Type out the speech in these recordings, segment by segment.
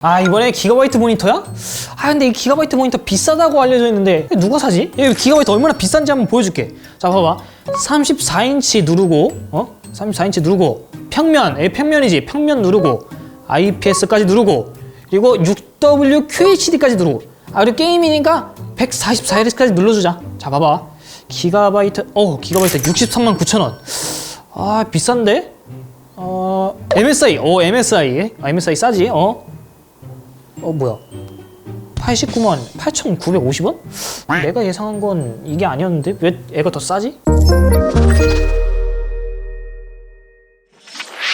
아, 이번에 기가바이트 모니터야? 아, 근데 이 기가바이트 모니터 비싸다고 알려져 있는데 누가 사지? 이 기가바이트 얼마나 비싼지 한번 보여줄게. 자, 봐봐. 34인치 누르고 34인치 누르고 평면, 평면이지. 평면 누르고 IPS까지 누르고 그리고 6W QHD까지 누르고 그리고 게이밍이니까 144Hz까지 눌러주자. 자, 봐봐. 기가바이트 639,000원. 아, 비싼데? MSI MSI 싸지? 뭐야? 89만 8,950원? 내가 예상한 건 이게 아니었는데 왜 애가 더 싸지?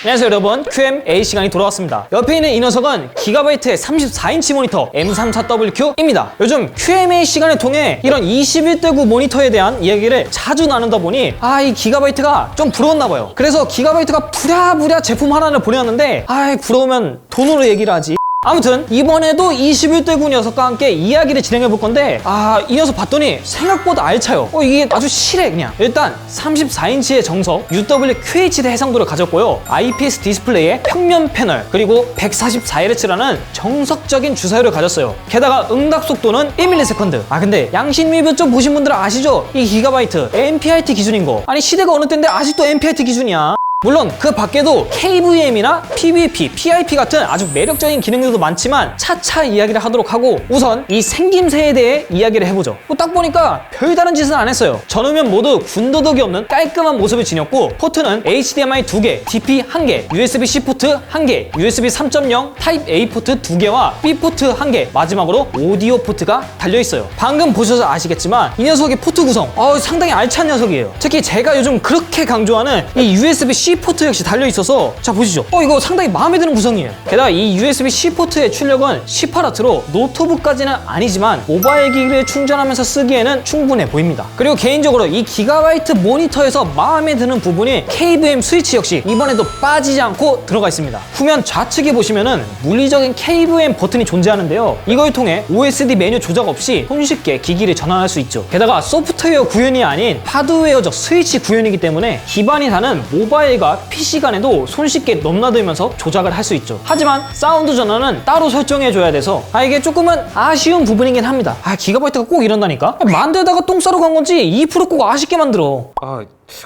안녕하세요 여러분, QMA 시간이 돌아왔습니다. 옆에 있는 이 녀석은 기가바이트의 34인치 모니터 M34WQ입니다. 요즘 QMA 시간을 통해 이런 21대 9 모니터에 대한 이야기를 자주 나누다 보니 이 기가바이트가 좀 부러웠나 봐요. 그래서 기가바이트가 부랴부랴 제품 하나를 보내왔는데 부러우면 돈으로 얘기를 하지. 아무튼 이번에도 21대 9 녀석과 함께 이야기를 진행해 볼 건데 이 녀석 봤더니 생각보다 알차요. 이게 아주 실해 그냥. 일단 34인치의 정석 UWQHD 해상도를 가졌고요. IPS 디스플레이에 평면 패널 그리고 144Hz라는 정석적인 주사율을 가졌어요. 게다가 응답 속도는 1ms. 근데 양심 리뷰 좀 보신 분들은 아시죠? 이 기가바이트 NPIT 기준인 거. 아니 시대가 어느 때인데 아직도 NPIT 기준이야. 물론 그 밖에도 KVM이나 PVP, PIP 같은 아주 매력적인 기능들도 많지만 차차 이야기를 하도록 하고 우선 이 생김새에 대해 이야기를 해보죠. 딱 보니까 별다른 짓은 안 했어요. 전후면 모두 군더더기 없는 깔끔한 모습을 지녔고 포트는 HDMI 2개, DP 1개, USB-C 포트 1개, USB 3.0 타입 A 포트 2개와 B 포트 1개, 마지막으로 오디오 포트가 달려있어요. 방금 보셔서 아시겠지만 이 녀석의 포트 구성 상당히 알찬 녀석이에요. 특히 제가 요즘 그렇게 강조하는 이 USB-C 포트 역시 달려있어서 자 보시죠. 이거 상당히 마음에 드는 구성이에요. 게다가 이 USB-C 포트의 출력은 18W로 노트북까지는 아니지만 모바일 기기를 충전하면서 쓰기에는 충분해 보입니다. 그리고 개인적으로 이 기가바이트 모니터에서 마음에 드는 부분이 KVM 스위치 역시 이번에도 빠지지 않고 들어가 있습니다. 후면 좌측에 보시면은 물리적인 KVM 버튼이 존재하는데요. 이걸 통해 OSD 메뉴 조작 없이 손쉽게 기기를 전환할 수 있죠. 게다가 소프트웨어 구현이 아닌 하드웨어적 스위치 구현이기 때문에 기반이 다는 모바일과 PC 간에도 손쉽게 넘나들면서 조작을 할 수 있죠. 하지만 사운드 전환은 따로 설정해줘야 돼서 이게 조금은 아쉬운 부분이긴 합니다. 기가바이트가 꼭 이런다니까? 만들다가 똥 싸러 간 건지 2% 꼭 아쉽게 만들어.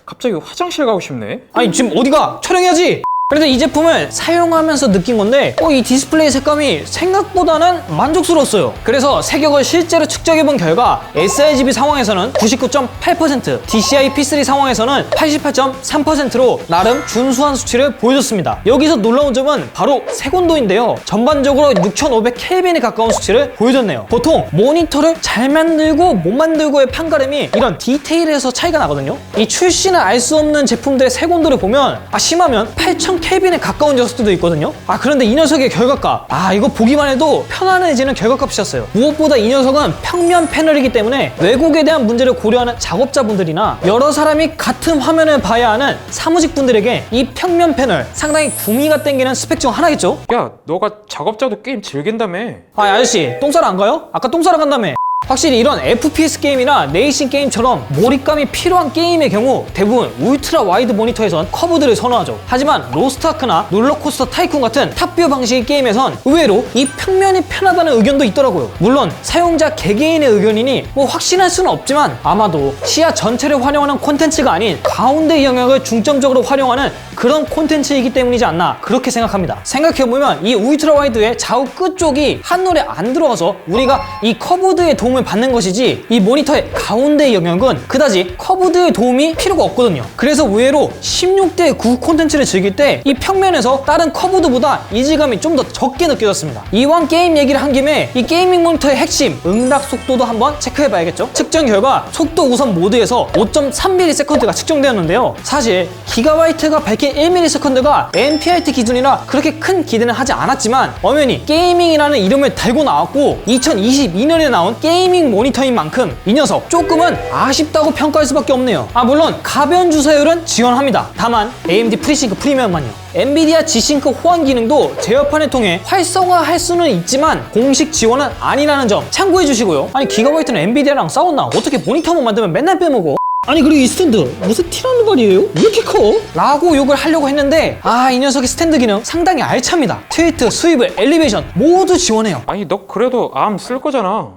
갑자기 화장실 가고 싶네. 지금 어디가? 촬영해야지! 그래도 이 제품을 사용하면서 느낀 건데 이 디스플레이 색감이 생각보다는 만족스러웠어요. 그래서 세격을 실제로 측정해본 결과 sRGB 상황에서는 99.8%, DCI P3 상황에서는 88.3%로 나름 준수한 수치를 보여줬습니다. 여기서 놀라운 점은 바로 색온도인데요. 전반적으로 6500켈빈에 가까운 수치를 보여줬네요. 보통 모니터를 잘 만들고 못 만들고의 판가름이 이런 디테일에서 차이가 나거든요. 이 출시는 알 수 없는 제품들의 색온도를 보면 심하면 8000켈빈에 가까운 녀석들도 있거든요. 그런데 이 녀석의 결과값 이거 보기만 해도 편안해지는 결과값이었어요. 무엇보다 이 녀석은 평면 패널이기 때문에 왜곡에 대한 문제를 고려하는 작업자분들이나 여러 사람이 같은 화면을 봐야 하는 사무직분들에게 이 평면 패널 상당히 구미가 땡기는 스펙 중 하나겠죠? 야, 너가 작업자도 게임 즐긴다며. 아저씨 똥 싸러 안 가요? 아까 똥 싸러 간다며. 확실히 이런 FPS 게임이나 레이싱 게임처럼 몰입감이 필요한 게임의 경우 대부분 울트라 와이드 모니터에선 커브들을 선호하죠. 하지만 로스트아크나 롤러코스터 타이쿤 같은 탑뷰 방식의 게임에선 의외로 이 평면이 편하다는 의견도 있더라고요. 물론 사용자 개개인의 의견이니 확신할 수는 없지만 아마도 시야 전체를 활용하는 콘텐츠가 아닌 가운데 영역을 중점적으로 활용하는 그런 콘텐츠이기 때문이지 않나 그렇게 생각합니다. 생각해보면 이 울트라 와이드의 좌우 끝쪽이 한눈에 안 들어와서 우리가 이 커브드의 도움을 받는 것이지 이 모니터의 가운데 영역은 그다지 커브드의 도움이 필요가 없거든요. 그래서 의외로 16대 9 콘텐츠를 즐길 때 이 평면에서 다른 커브드보다 이질감이 좀 더 적게 느껴졌습니다. 이왕 게임 얘기를 한 김에 이 게이밍 모니터의 핵심 응답 속도도 한번 체크해봐야겠죠. 측정 결과 속도 우선 모드에서 5.3ms가 측정되었는데요. 사실 기가바이트가 밝힌 1ms가 NPIT 기준이라 그렇게 큰 기대는 하지 않았지만 엄연히 게이밍이라는 이름을 달고 나왔고 2022년에 나온 게이밍 모니터인 만큼 이 녀석 조금은 아쉽다고 평가할 수밖에 없네요. 물론 가변 주사율은 지원합니다. 다만 AMD FreeSync 프리미엄만요. 엔비디아 G-Sync 호환 기능도 제어판을 통해 활성화할 수는 있지만 공식 지원은 아니라는 점 참고해 주시고요. 기가바이트는 엔비디아랑 싸웠나? 어떻게 모니터만 만들면 맨날 빼먹어? 아니 그리고 이 스탠드 무슨 티라노 발이에요? 이렇게 커? 라고 욕을 하려고 했는데 이 녀석의 스탠드 기능 상당히 알찹니다. 트위트, 스위블, 엘리베이션 모두 지원해요. 아니 너 그래도 암 쓸 거잖아.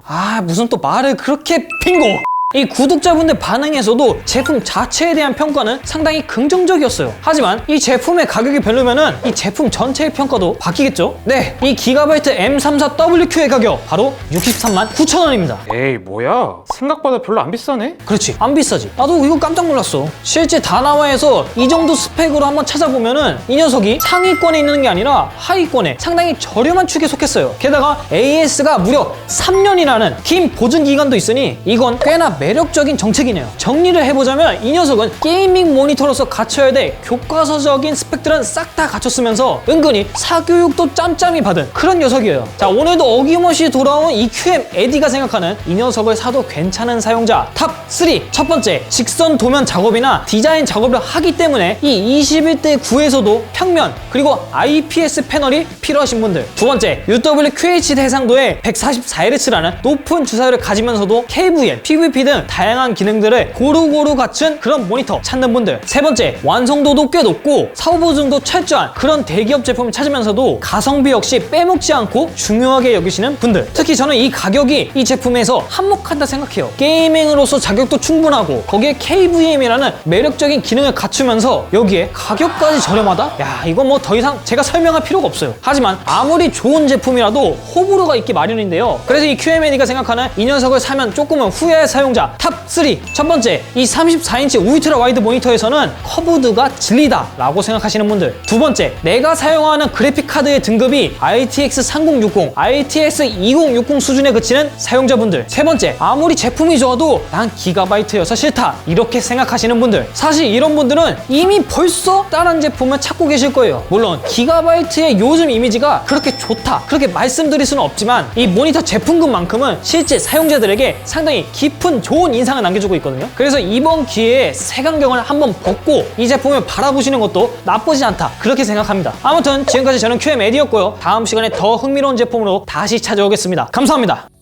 무슨 또 말을 그렇게 빙고! 이 구독자분들 반응에서도 제품 자체에 대한 평가는 상당히 긍정적이었어요. 하지만 이 제품의 가격이 별로면은 이 제품 전체의 평가도 바뀌겠죠? 네, 이 기가바이트 M34WQ의 가격 바로 63만 9천 원입니다. 에이 뭐야? 생각보다 별로 안 비싸네? 그렇지, 안 비싸지. 나도 이거 깜짝 놀랐어. 실제 다나와에서 이 정도 스펙으로 한번 찾아보면은 이 녀석이 상위권에 있는 게 아니라 하위권에 상당히 저렴한 축에 속했어요. 게다가 AS가 무려 3년이라는 긴 보증 기간도 있으니 이건 꽤나 매력적인 정책이네요. 정리를 해보자면 이 녀석은 게이밍 모니터로서 갖춰야 될 교과서적인 스펙들은 싹 다 갖췄으면서 은근히 사교육도 짬짬이 받은 그런 녀석이에요. 자, 오늘도 어김없이 돌아온 이 QM 에디가 생각하는 이 녀석을 사도 괜찮은 사용자 탑3. 첫 번째, 직선 도면 작업이나 디자인 작업을 하기 때문에 이 21대 9에서도 평면 그리고 IPS 패널이 필요하신 분들. 두 번째, UWQH 해상도의 144Hz라는 높은 주사율을 가지면서도 KVM, PVP 등 다양한 기능들을 고루고루 갖춘 그런 모니터 찾는 분들. 세 번째, 완성도도 꽤 높고 사후 보증도 철저한 그런 대기업 제품을 찾으면서도 가성비 역시 빼먹지 않고 중요하게 여기시는 분들. 특히 저는 이 가격이 이 제품에서 한몫한다 생각해요. 게이밍으로서 자격도 충분하고 거기에 KVM이라는 매력적인 기능을 갖추면서 여기에 가격까지 저렴하다? 야, 이건 뭐 더 이상 제가 설명할 필요가 없어요. 하지만 아무리 좋은 제품이라도 호불호가 있기 마련인데요. 그래서 이 QMAD가 생각하는 이 녀석을 사면 조금은 후회할 사용자 탑3. 첫 번째, 이 34인치 울트라 와이드 모니터에서는 커브드가 진리다 라고 생각하시는 분들. 두 번째, 내가 사용하는 그래픽 카드의 등급이 RTX 3060, RTX 2060 수준에 그치는 사용자분들. 세 번째, 아무리 제품이 좋아도 난 기가바이트여서 싫다 이렇게 생각하시는 분들. 사실 이런 분들은 이미 벌써 다른 제품을 찾고 계실 거예요. 물론 기가바이트의 요즘 이미지가 그렇게 좋다 그렇게 말씀드릴 수는 없지만 이 모니터 제품군만큼은 실제 사용자들에게 상당히 깊은 좋은 인상을 남겨주고 있거든요. 그래서 이번 기회에 색안경을 한번 벗고 이 제품을 바라보시는 것도 나쁘지 않다 그렇게 생각합니다. 아무튼 지금까지 저는 QMAD였고요. 다음 시간에 더 흥미로운 제품으로 다시 찾아오겠습니다. 감사합니다.